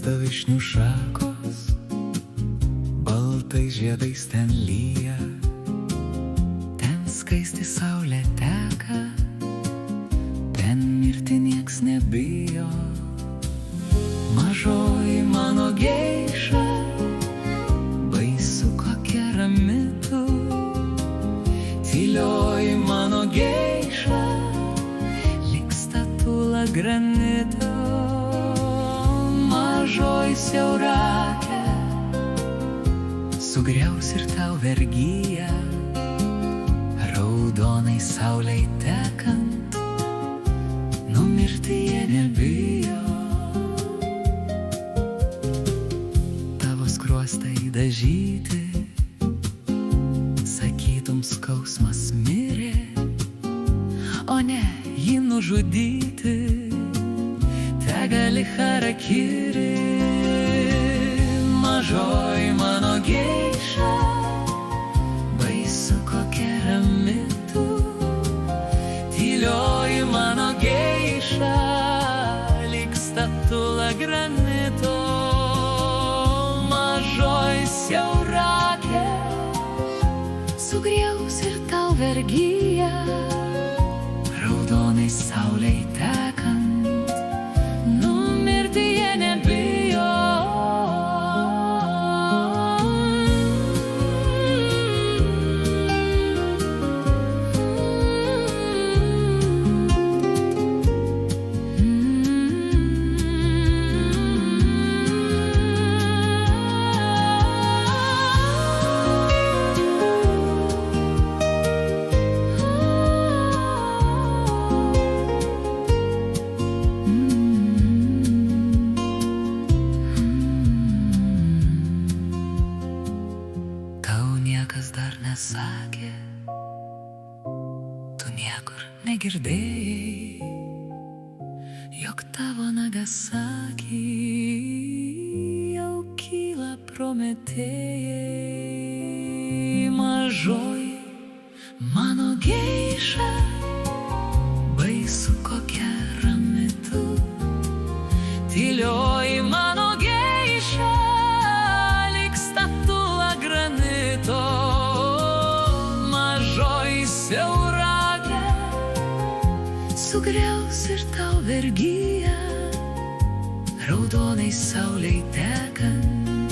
Žarsta višnių šakos, baltais žiedais ten lyja, ten skaisti saulė teka, ten mirti nieks nebijo. Mažoji mano geiša, baisu kokia rami tu, tylioji mano geiša, lyg statula granito. Mažoji siaurakė, sugriaus ir tau vergiją, raudonai saulei tekant, numirti jie nebijo. Tavo skruostai dažyti, sakytum skausmas mirė, o ne jį nužudyti, te gali harakiri. Mažoji mano geiša, baisu kokia rami tu, tylioji mano geiša, lyg statula granito. Mažoji siaurakė, sugriaus ir tau vergiją, raudonai saulei tekant, numirti jie nebijo. Niekas dar nesakė, tu niekur negirdėjai, jog tavo Nagasaki jau kyla Prometėjai. Mažoji mano geiša, baisu kokia rami tu, tylioji mano geiša, lyg statula granito. Mažoji siaurakė, sugriaus ir tau vergiją, raudonai saulei tekant,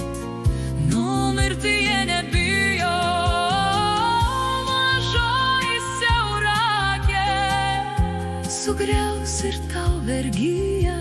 numirti jie nebijo. Mažoji siaurakė, sugriaus ir tau vergiją,